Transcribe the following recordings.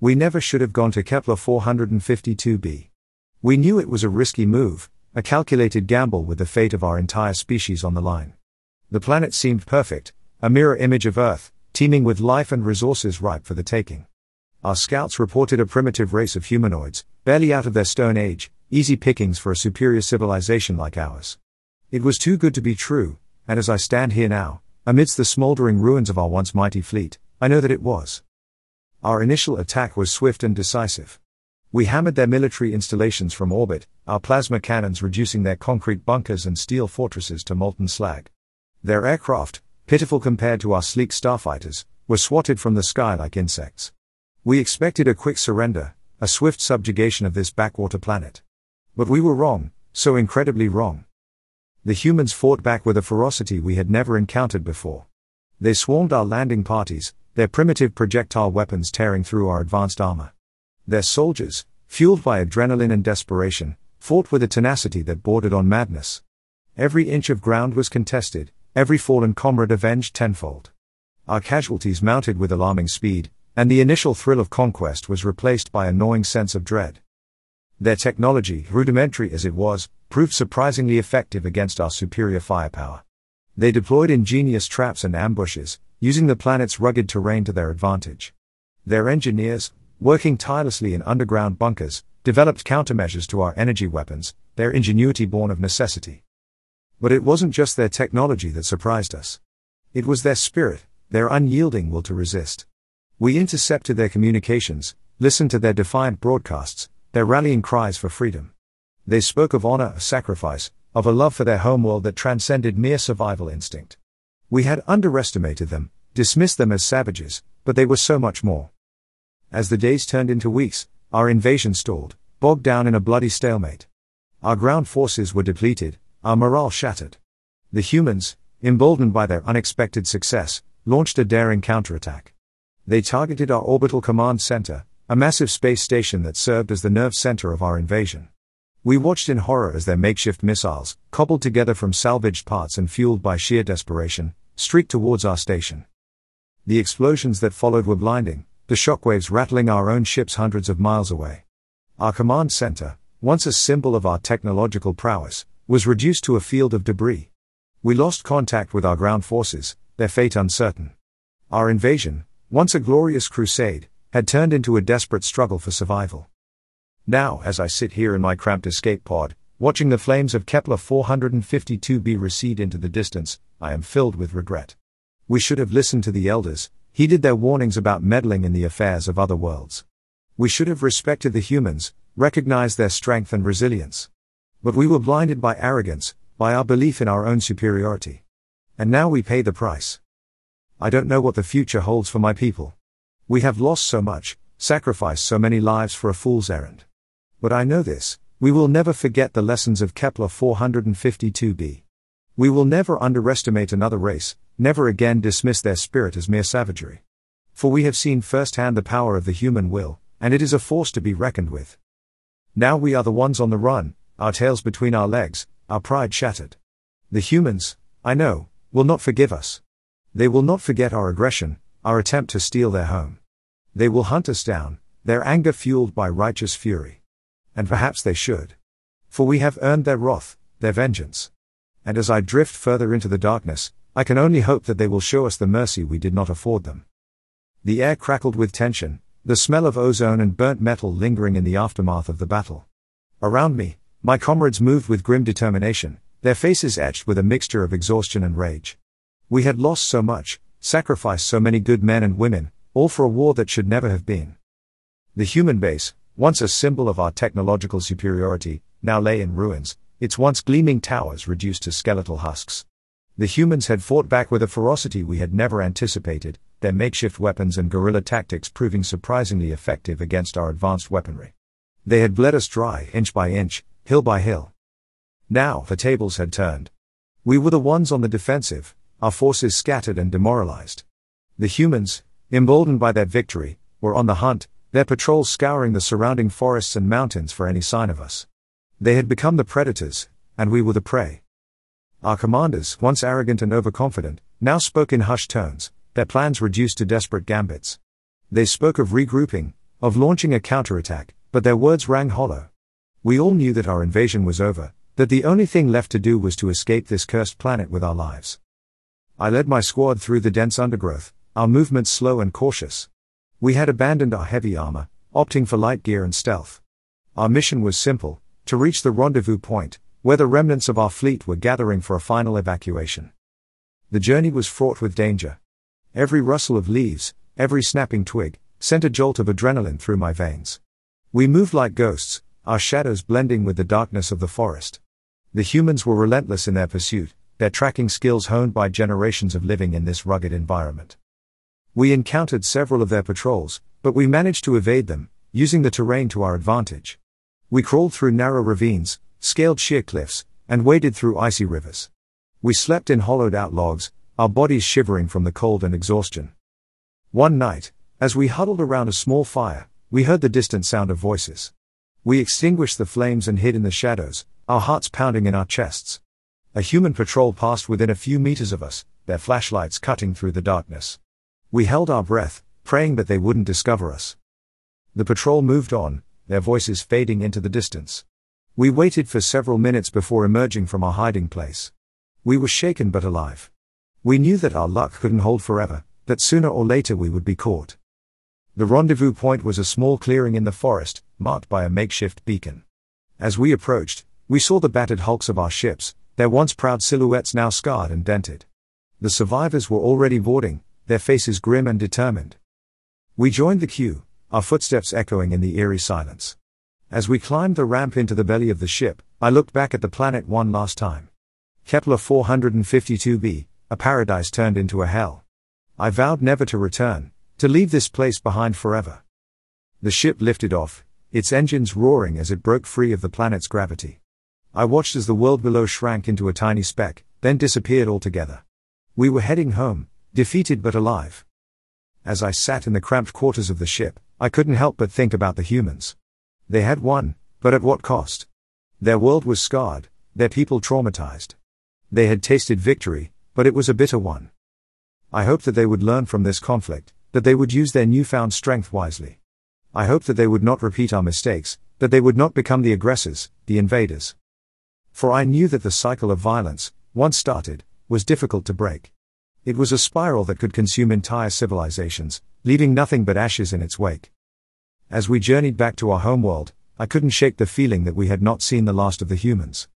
We never should have gone to Kepler 452b. We knew it was a risky move, a calculated gamble with the fate of our entire species on the line. The planet seemed perfect, a mirror image of Earth, teeming with life and resources ripe for the taking. Our scouts reported a primitive race of humanoids, barely out of their stone age, easy pickings for a superior civilization like ours. It was too good to be true, and as I stand here now, amidst the smoldering ruins of our once mighty fleet, I know that it was. Our initial attack was swift and decisive. We hammered their military installations from orbit, our plasma cannons reducing their concrete bunkers and steel fortresses to molten slag. Their aircraft, pitiful compared to our sleek starfighters, were swatted from the sky like insects. We expected a quick surrender, a swift subjugation of this backwater planet. But we were wrong, so incredibly wrong. The humans fought back with a ferocity we had never encountered before. They swarmed our landing parties, their primitive projectile weapons tearing through our advanced armor. Their soldiers, fueled by adrenaline and desperation, fought with a tenacity that bordered on madness. Every inch of ground was contested, every fallen comrade avenged tenfold. Our casualties mounted with alarming speed, and the initial thrill of conquest was replaced by a gnawing sense of dread. Their technology, rudimentary as it was, proved surprisingly effective against our superior firepower. They deployed ingenious traps and ambushes, using the planet's rugged terrain to their advantage. Their engineers, working tirelessly in underground bunkers, developed countermeasures to our energy weapons, their ingenuity born of necessity. But it wasn't just their technology that surprised us. It was their spirit, their unyielding will to resist. We intercepted their communications, listened to their defiant broadcasts, their rallying cries for freedom. They spoke of honor, of sacrifice, of a love for their homeworld that transcended mere survival instinct. We had underestimated them, dismissed them as savages, but they were so much more. As the days turned into weeks, our invasion stalled, bogged down in a bloody stalemate. Our ground forces were depleted, our morale shattered. The humans, emboldened by their unexpected success, launched a daring counterattack. They targeted our orbital command center, a massive space station that served as the nerve center of our invasion. We watched in horror as their makeshift missiles, cobbled together from salvaged parts and fueled by sheer desperation, streaked towards our station. The explosions that followed were blinding, the shockwaves rattling our own ships hundreds of miles away. Our command center, once a symbol of our technological prowess, was reduced to a field of debris. We lost contact with our ground forces, their fate uncertain. Our invasion, once a glorious crusade, had turned into a desperate struggle for survival. Now, as I sit here in my cramped escape pod, watching the flames of Kepler 452b recede into the distance, I am filled with regret. We should have listened to the elders, heeded their warnings about meddling in the affairs of other worlds. We should have respected the humans, recognized their strength and resilience. But we were blinded by arrogance, by our belief in our own superiority. And now we pay the price. I don't know what the future holds for my people. We have lost so much, sacrificed so many lives for a fool's errand. But I know this, we will never forget the lessons of Kepler 452b. We will never underestimate another race, never again dismiss their spirit as mere savagery. For we have seen firsthand the power of the human will, and it is a force to be reckoned with. Now we are the ones on the run, our tails between our legs, our pride shattered. The humans, I know, will not forgive us. They will not forget our aggression, our attempt to steal their home. They will hunt us down, their anger fueled by righteous fury. And perhaps they should. For we have earned their wrath, their vengeance. And as I drift further into the darkness, I can only hope that they will show us the mercy we did not afford them. The air crackled with tension, the smell of ozone and burnt metal lingering in the aftermath of the battle. Around me, my comrades moved with grim determination, their faces etched with a mixture of exhaustion and rage. We had lost so much, sacrificed so many good men and women, all for a war that should never have been. The human base, once a symbol of our technological superiority, now lay in ruins, its once gleaming towers reduced to skeletal husks. The humans had fought back with a ferocity we had never anticipated, their makeshift weapons and guerrilla tactics proving surprisingly effective against our advanced weaponry. They had bled us dry, inch by inch, hill by hill. Now, the tables had turned. We were the ones on the defensive, our forces scattered and demoralized. The humans, emboldened by that victory, were on the hunt, their patrols scouring the surrounding forests and mountains for any sign of us. They had become the predators, and we were the prey. Our commanders, once arrogant and overconfident, now spoke in hushed tones, their plans reduced to desperate gambits. They spoke of regrouping, of launching a counterattack, but their words rang hollow. We all knew that our invasion was over, that the only thing left to do was to escape this cursed planet with our lives. I led my squad through the dense undergrowth, our movements slow and cautious. We had abandoned our heavy armor, opting for light gear and stealth. Our mission was simple: to reach the rendezvous point, where the remnants of our fleet were gathering for a final evacuation. The journey was fraught with danger. Every rustle of leaves, every snapping twig, sent a jolt of adrenaline through my veins. We moved like ghosts, our shadows blending with the darkness of the forest. The humans were relentless in their pursuit, their tracking skills honed by generations of living in this rugged environment. We encountered several of their patrols, but we managed to evade them, using the terrain to our advantage. We crawled through narrow ravines, scaled sheer cliffs, and waded through icy rivers. We slept in hollowed-out logs, our bodies shivering from the cold and exhaustion. One night, as we huddled around a small fire, we heard the distant sound of voices. We extinguished the flames and hid in the shadows, our hearts pounding in our chests. A human patrol passed within a few meters of us, their flashlights cutting through the darkness. We held our breath, praying that they wouldn't discover us. The patrol moved on, their voices fading into the distance. We waited for several minutes before emerging from our hiding place. We were shaken but alive. We knew that our luck couldn't hold forever, that sooner or later we would be caught. The rendezvous point was a small clearing in the forest, marked by a makeshift beacon. As we approached, we saw the battered hulks of our ships, their once proud silhouettes now scarred and dented. The survivors were already boarding, their faces grim and determined. We joined the queue, our footsteps echoing in the eerie silence. As we climbed the ramp into the belly of the ship, I looked back at the planet one last time. Kepler 452b, a paradise turned into a hell. I vowed never to return, to leave this place behind forever. The ship lifted off, its engines roaring as it broke free of the planet's gravity. I watched as the world below shrank into a tiny speck, then disappeared altogether. We were heading home, defeated but alive. As I sat in the cramped quarters of the ship, I couldn't help but think about the humans. They had won, but at what cost? Their world was scarred, their people traumatized. They had tasted victory, but it was a bitter one. I hoped that they would learn from this conflict, that they would use their newfound strength wisely. I hoped that they would not repeat our mistakes, that they would not become the aggressors, the invaders. For I knew that the cycle of violence, once started, was difficult to break. It was a spiral that could consume entire civilizations, leaving nothing but ashes in its wake. As we journeyed back to our homeworld, I couldn't shake the feeling that we had not seen the last of the humans.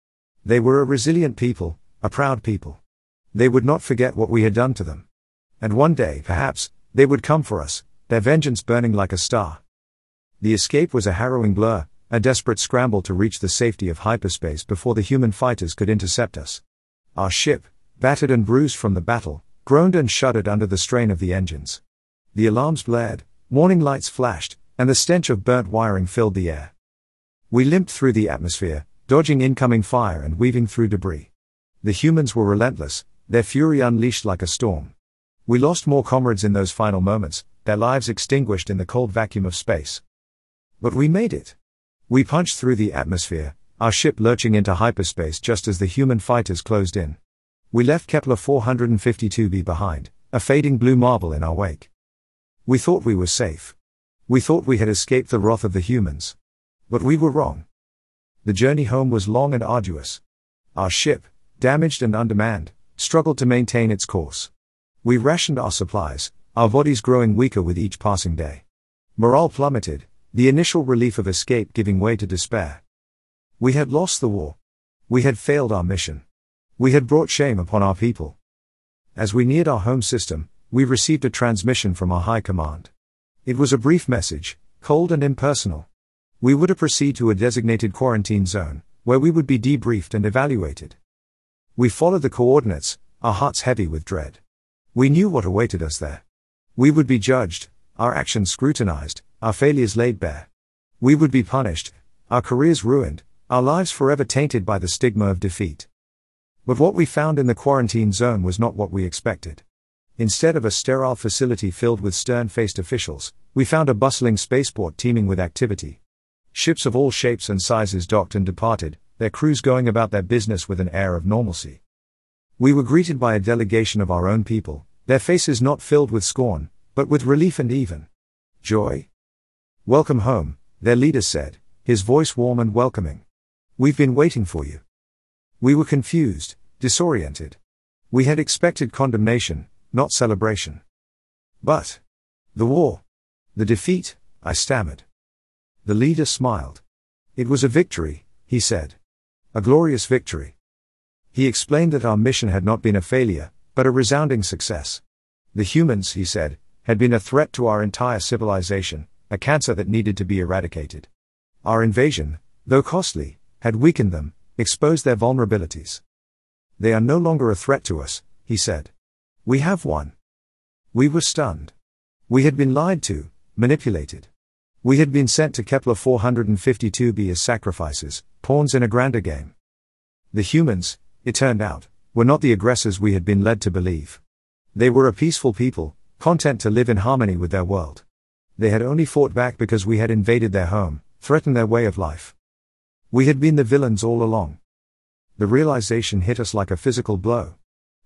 They were a resilient people, a proud people. They would not forget what we had done to them. And one day, perhaps, they would come for us, their vengeance burning like a star. The escape was a harrowing blur, a desperate scramble to reach the safety of hyperspace before the human fighters could intercept us. Our ship, battered and bruised from the battle, groaned and shuddered under the strain of the engines. The alarms blared, warning lights flashed, and the stench of burnt wiring filled the air. We limped through the atmosphere, dodging incoming fire and weaving through debris. The humans were relentless, their fury unleashed like a storm. We lost more comrades in those final moments, their lives extinguished in the cold vacuum of space. But we made it. We punched through the atmosphere, our ship lurching into hyperspace just as the human fighters closed in. We left Kepler 452b behind, a fading blue marble in our wake. We thought we were safe. We thought we had escaped the wrath of the humans. But we were wrong. The journey home was long and arduous. Our ship, damaged and undermanned, struggled to maintain its course. We rationed our supplies, our bodies growing weaker with each passing day. Morale plummeted, the initial relief of escape giving way to despair. We had lost the war. We had failed our mission. We had brought shame upon our people. As we neared our home system, we received a transmission from our high command. It was a brief message, cold and impersonal. We were to proceed to a designated quarantine zone, where we would be debriefed and evaluated. We followed the coordinates, our hearts heavy with dread. We knew what awaited us there. We would be judged, our actions scrutinized, our failures laid bare. We would be punished, our careers ruined, our lives forever tainted by the stigma of defeat. But what we found in the quarantine zone was not what we expected. Instead of a sterile facility filled with stern-faced officials, we found a bustling spaceport teeming with activity. Ships of all shapes and sizes docked and departed, their crews going about their business with an air of normalcy. We were greeted by a delegation of our own people, their faces not filled with scorn, but with relief and even joy. Welcome home, their leader said, his voice warm and welcoming. We've been waiting for you. We were confused, disoriented. We had expected condemnation, not celebration. But the war, the defeat, I stammered. The leader smiled. It was a victory, he said. A glorious victory. He explained that our mission had not been a failure, but a resounding success. The humans, he said, had been a threat to our entire civilization, a cancer that needed to be eradicated. Our invasion, though costly, had weakened them, exposed their vulnerabilities. They are no longer a threat to us, he said. We have won. We were stunned. We had been lied to, manipulated. We had been sent to Kepler 452b as sacrifices, pawns in a grander game. The humans, it turned out, were not the aggressors we had been led to believe. They were a peaceful people, content to live in harmony with their world. They had only fought back because we had invaded their home, threatened their way of life. We had been the villains all along. The realization hit us like a physical blow.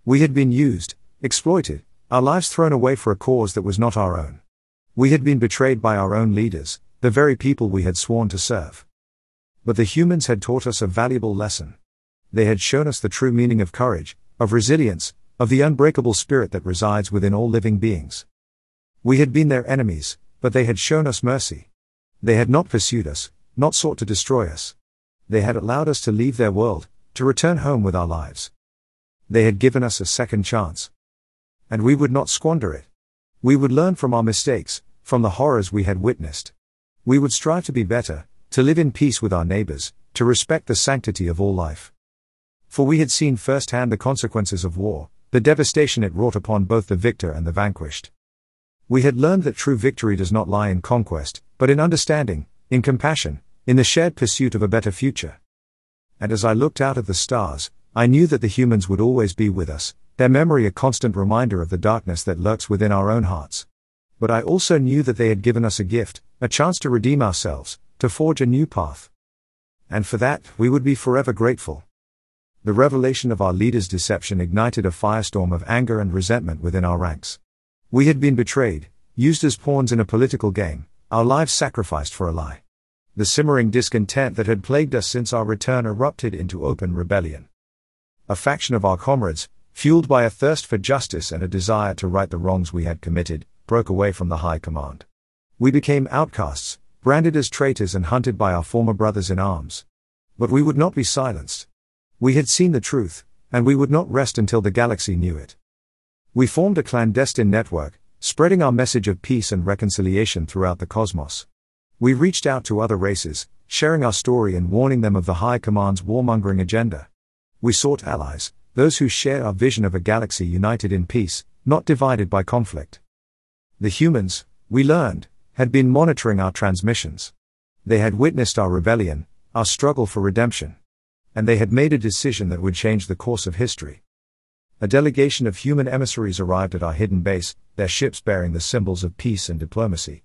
We had been used, exploited, our lives thrown away for a cause that was not our own. We had been betrayed by our own leaders, the very people we had sworn to serve. But the humans had taught us a valuable lesson. They had shown us the true meaning of courage, of resilience, of the unbreakable spirit that resides within all living beings. We had been their enemies, but they had shown us mercy. They had not pursued us, not sought to destroy us. They had allowed us to leave their world, to return home with our lives. They had given us a second chance. And we would not squander it. We would learn from our mistakes, from the horrors we had witnessed. We would strive to be better, to live in peace with our neighbors, to respect the sanctity of all life. For we had seen firsthand the consequences of war, the devastation it wrought upon both the victor and the vanquished. We had learned that true victory does not lie in conquest, but in understanding, in compassion, in the shared pursuit of a better future. And as I looked out at the stars, I knew that the humans would always be with us, their memory a constant reminder of the darkness that lurks within our own hearts. But I also knew that they had given us a gift, a chance to redeem ourselves, to forge a new path. And for that, we would be forever grateful. The revelation of our leader's deception ignited a firestorm of anger and resentment within our ranks. We had been betrayed, used as pawns in a political game, our lives sacrificed for a lie. The simmering discontent that had plagued us since our return erupted into open rebellion. A faction of our comrades, fueled by a thirst for justice and a desire to right the wrongs we had committed, broke away from the high command. We became outcasts, branded as traitors and hunted by our former brothers in arms. But we would not be silenced. We had seen the truth, and we would not rest until the galaxy knew it. We formed a clandestine network, spreading our message of peace and reconciliation throughout the cosmos. We reached out to other races, sharing our story and warning them of the High Command's warmongering agenda. We sought allies, those who shared our vision of a galaxy united in peace, not divided by conflict. The humans, we learned, had been monitoring our transmissions. They had witnessed our rebellion, our struggle for redemption. And they had made a decision that would change the course of history. A delegation of human emissaries arrived at our hidden base, their ships bearing the symbols of peace and diplomacy.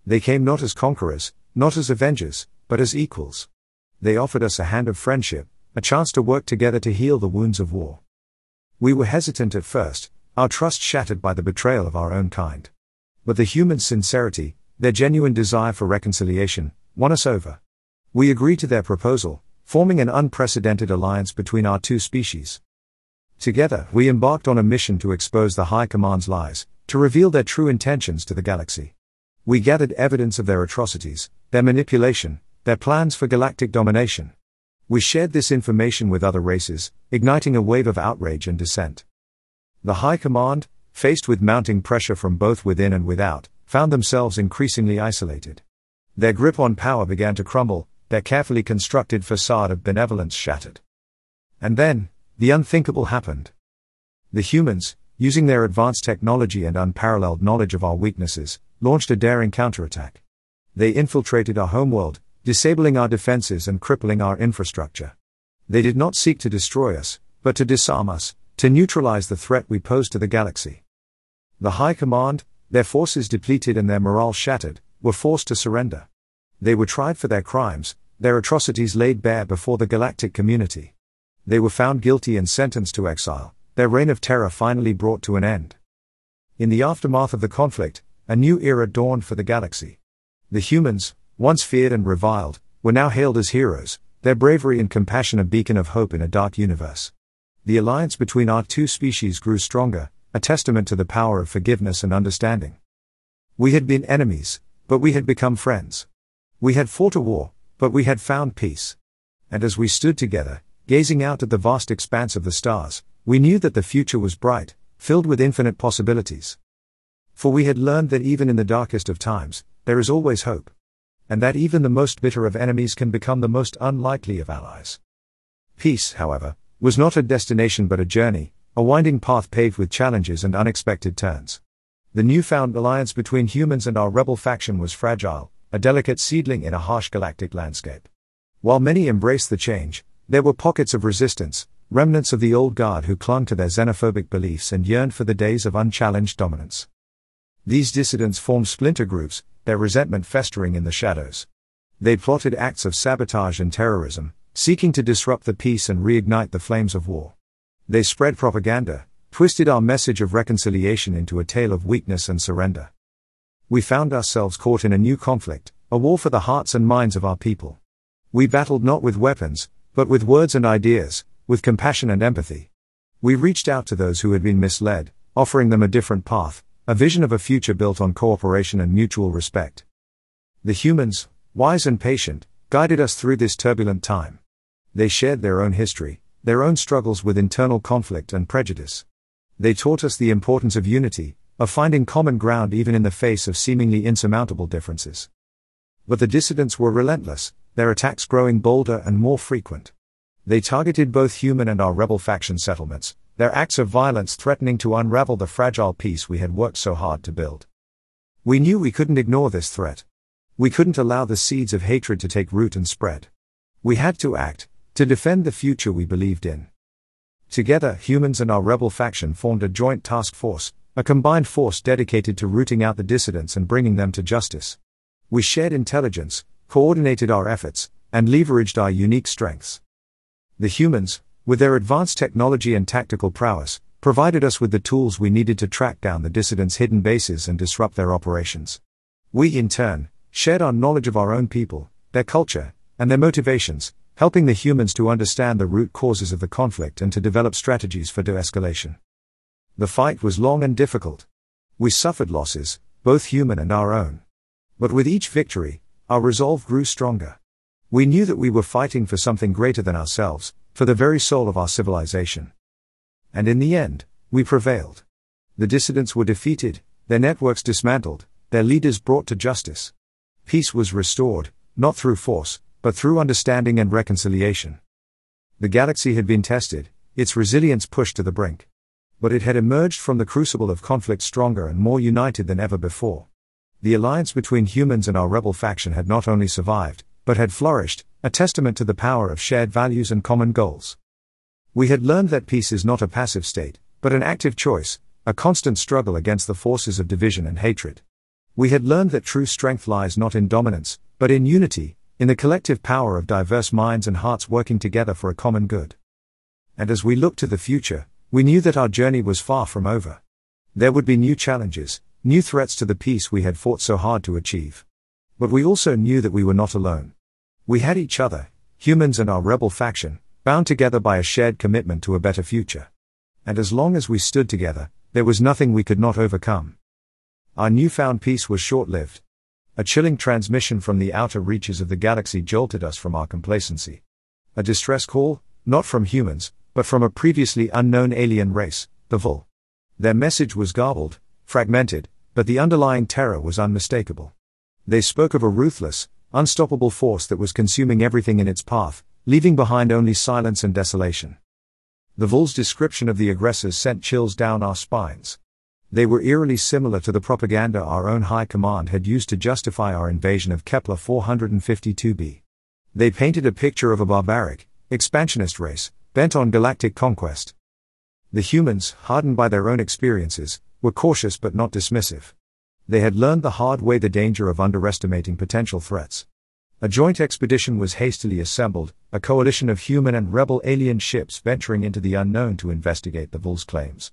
They came not as conquerors, not as avengers, but as equals. They offered us a hand of friendship, a chance to work together to heal the wounds of war. We were hesitant at first, our trust shattered by the betrayal of our own kind. But the humans' sincerity, their genuine desire for reconciliation, won us over. We agreed to their proposal, forming an unprecedented alliance between our two species. Together, we embarked on a mission to expose the High Command's lies, to reveal their true intentions to the galaxy. We gathered evidence of their atrocities, their manipulation, their plans for galactic domination. We shared this information with other races, igniting a wave of outrage and dissent. The High Command, faced with mounting pressure from both within and without, found themselves increasingly isolated. Their grip on power began to crumble, their carefully constructed facade of benevolence shattered. And then, the unthinkable happened. The humans, using their advanced technology and unparalleled knowledge of our weaknesses, launched a daring counterattack. They infiltrated our homeworld, disabling our defenses and crippling our infrastructure. They did not seek to destroy us, but to disarm us, to neutralize the threat we posed to the galaxy. The High Command, their forces depleted and their morale shattered, were forced to surrender. They were tried for their crimes, their atrocities laid bare before the galactic community. They were found guilty and sentenced to exile, their reign of terror finally brought to an end. In the aftermath of the conflict, a new era dawned for the galaxy. The humans, once feared and reviled, were now hailed as heroes, their bravery and compassion a beacon of hope in a dark universe. The alliance between our two species grew stronger, a testament to the power of forgiveness and understanding. We had been enemies, but we had become friends. We had fought a war, but we had found peace. And as we stood together, gazing out at the vast expanse of the stars, we knew that the future was bright, filled with infinite possibilities. For we had learned that even in the darkest of times, there is always hope. And that even the most bitter of enemies can become the most unlikely of allies. Peace, however, was not a destination but a journey, a winding path paved with challenges and unexpected turns. The newfound alliance between humans and our rebel faction was fragile, a delicate seedling in a harsh galactic landscape. While many embraced the change, there were pockets of resistance, remnants of the old guard who clung to their xenophobic beliefs and yearned for the days of unchallenged dominance. These dissidents formed splinter groups, their resentment festering in the shadows. They plotted acts of sabotage and terrorism, seeking to disrupt the peace and reignite the flames of war. They spread propaganda, twisted our message of reconciliation into a tale of weakness and surrender. We found ourselves caught in a new conflict, a war for the hearts and minds of our people. We battled not with weapons, but with words and ideas, with compassion and empathy. We reached out to those who had been misled, offering them a different path, a vision of a future built on cooperation and mutual respect. The humans, wise and patient, guided us through this turbulent time. They shared their own history, their own struggles with internal conflict and prejudice. They taught us the importance of unity, of finding common ground even in the face of seemingly insurmountable differences. But the dissidents were relentless, their attacks growing bolder and more frequent. They targeted both human and our rebel faction settlements, their acts of violence threatening to unravel the fragile peace we had worked so hard to build. We knew we couldn't ignore this threat. We couldn't allow the seeds of hatred to take root and spread. We had to act, to defend the future we believed in. Together, humans and our rebel faction formed a joint task force, a combined force dedicated to rooting out the dissidents and bringing them to justice. We shared intelligence, coordinated our efforts, and leveraged our unique strengths. The humans, with their advanced technology and tactical prowess, provided us with the tools we needed to track down the dissidents' hidden bases and disrupt their operations. We, in turn, shared our knowledge of our own people, their culture, and their motivations, helping the humans to understand the root causes of the conflict and to develop strategies for de-escalation. The fight was long and difficult. We suffered losses, both human and our own. But with each victory, our resolve grew stronger. We knew that we were fighting for something greater than ourselves, for the very soul of our civilization. And in the end, we prevailed. The dissidents were defeated, their networks dismantled, their leaders brought to justice. Peace was restored, not through force, but through understanding and reconciliation. The galaxy had been tested, its resilience pushed to the brink. But it had emerged from the crucible of conflict stronger and more united than ever before. The alliance between humans and our rebel faction had not only survived, but had flourished, a testament to the power of shared values and common goals. We had learned that peace is not a passive state, but an active choice, a constant struggle against the forces of division and hatred. We had learned that true strength lies not in dominance, but in unity, in the collective power of diverse minds and hearts working together for a common good. And as we looked to the future, we knew that our journey was far from over. There would be new challenges, new threats to the peace we had fought so hard to achieve. But we also knew that we were not alone. We had each other, humans and our rebel faction, bound together by a shared commitment to a better future. And as long as we stood together, there was nothing we could not overcome. Our newfound peace was short-lived. A chilling transmission from the outer reaches of the galaxy jolted us from our complacency. A distress call, not from humans, but from a previously unknown alien race, the Vul. Their message was garbled, fragmented, but the underlying terror was unmistakable. They spoke of a ruthless, unstoppable force that was consuming everything in its path, leaving behind only silence and desolation. The Vul's description of the aggressors sent chills down our spines. They were eerily similar to the propaganda our own high command had used to justify our invasion of Kepler 452b. They painted a picture of a barbaric, expansionist race, bent on galactic conquest. The humans, hardened by their own experiences, were cautious but not dismissive. They had learned the hard way the danger of underestimating potential threats. A joint expedition was hastily assembled, a coalition of human and rebel alien ships venturing into the unknown to investigate the Vul's claims.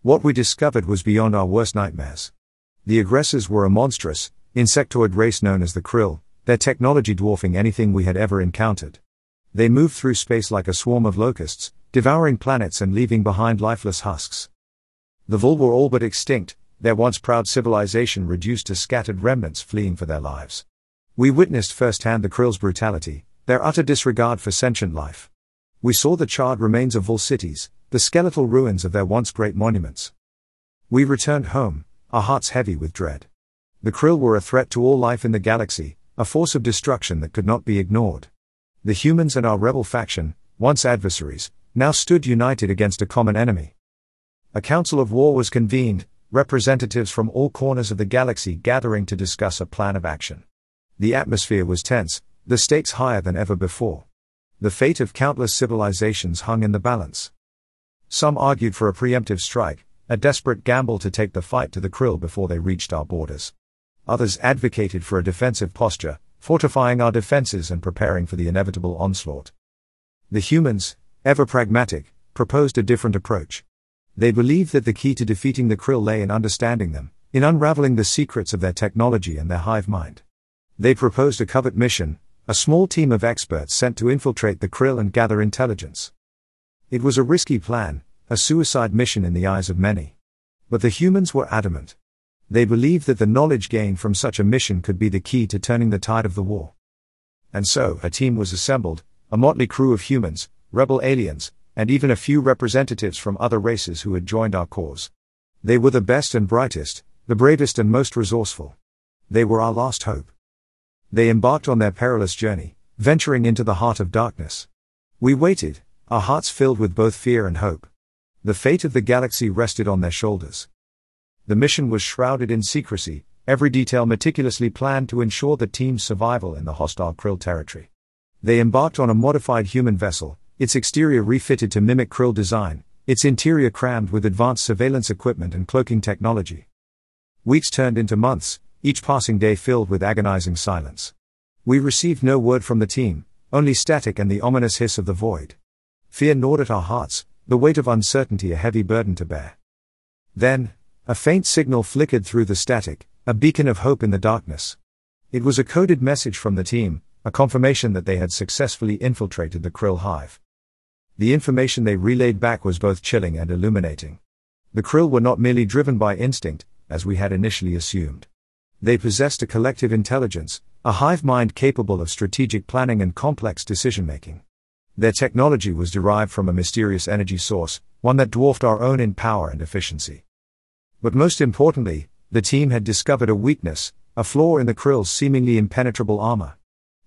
What we discovered was beyond our worst nightmares. The aggressors were a monstrous, insectoid race known as the krill, their technology dwarfing anything we had ever encountered. They moved through space like a swarm of locusts, devouring planets and leaving behind lifeless husks. The Vul were all but extinct, their once proud civilization reduced to scattered remnants fleeing for their lives. We witnessed firsthand the krill's brutality, their utter disregard for sentient life. We saw the charred remains of Vul cities, the skeletal ruins of their once great monuments. We returned home, our hearts heavy with dread. The krill were a threat to all life in the galaxy, a force of destruction that could not be ignored. The humans and our rebel faction, once adversaries, now stood united against a common enemy. A council of war was convened, representatives from all corners of the galaxy gathering to discuss a plan of action. The atmosphere was tense, the stakes higher than ever before. The fate of countless civilizations hung in the balance. Some argued for a preemptive strike, a desperate gamble to take the fight to the krill before they reached our borders. Others advocated for a defensive posture, fortifying our defenses and preparing for the inevitable onslaught. The humans, ever pragmatic, proposed a different approach. They believed that the key to defeating the krill lay in understanding them, in unraveling the secrets of their technology and their hive mind. They proposed a covert mission, a small team of experts sent to infiltrate the krill and gather intelligence. It was a risky plan, a suicide mission in the eyes of many. But the humans were adamant. They believed that the knowledge gained from such a mission could be the key to turning the tide of the war. And so, a team was assembled, a motley crew of humans, rebel aliens, and even a few representatives from other races who had joined our cause. They were the best and brightest, the bravest and most resourceful. They were our last hope. They embarked on their perilous journey, venturing into the heart of darkness. We waited, our hearts filled with both fear and hope. The fate of the galaxy rested on their shoulders. The mission was shrouded in secrecy, every detail meticulously planned to ensure the team's survival in the hostile krill territory. They embarked on a modified human vessel, its exterior refitted to mimic krill design, its interior crammed with advanced surveillance equipment and cloaking technology. Weeks turned into months, each passing day filled with agonizing silence. We received no word from the team, only static and the ominous hiss of the void. Fear gnawed at our hearts, the weight of uncertainty a heavy burden to bear. Then, a faint signal flickered through the static, a beacon of hope in the darkness. It was a coded message from the team, a confirmation that they had successfully infiltrated the krill hive. The information they relayed back was both chilling and illuminating. The krill were not merely driven by instinct, as we had initially assumed. They possessed a collective intelligence, a hive mind capable of strategic planning and complex decision-making. Their technology was derived from a mysterious energy source, one that dwarfed our own in power and efficiency. But most importantly, the team had discovered a weakness, a flaw in the krill's seemingly impenetrable armor.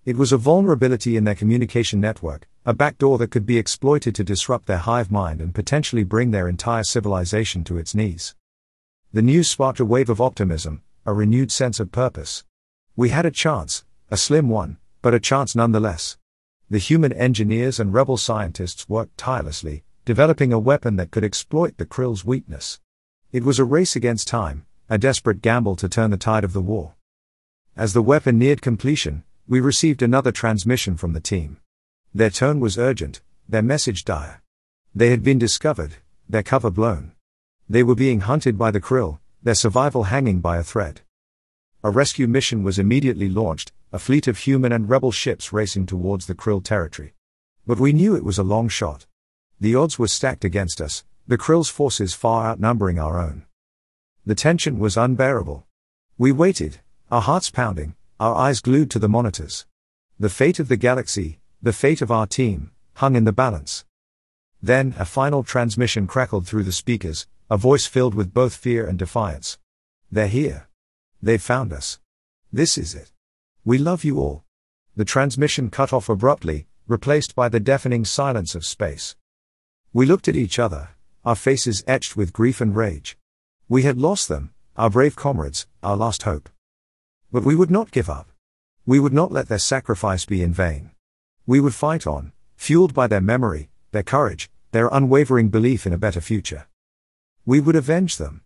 It was a vulnerability in their communication network, a backdoor that could be exploited to disrupt their hive mind and potentially bring their entire civilization to its knees. The news sparked a wave of optimism, a renewed sense of purpose. We had a chance, a slim one, but a chance nonetheless. The human engineers and rebel scientists worked tirelessly, developing a weapon that could exploit the krill's weakness. It was a race against time, a desperate gamble to turn the tide of the war. As the weapon neared completion, we received another transmission from the team. Their tone was urgent, their message dire. They had been discovered, their cover blown. They were being hunted by the krill, their survival hanging by a thread. A rescue mission was immediately launched, a fleet of human and rebel ships racing towards the krill territory. But we knew it was a long shot. The odds were stacked against us, the krill's forces far outnumbering our own. The tension was unbearable. We waited, our hearts pounding, our eyes glued to the monitors. The fate of the galaxy, the fate of our team, hung in the balance. Then, a final transmission crackled through the speakers, a voice filled with both fear and defiance. They're here. They've found us. This is it. We love you all. The transmission cut off abruptly, replaced by the deafening silence of space. We looked at each other, our faces etched with grief and rage. We had lost them, our brave comrades, our last hope. But we would not give up. We would not let their sacrifice be in vain. We would fight on, fueled by their memory, their courage, their unwavering belief in a better future. We would avenge them,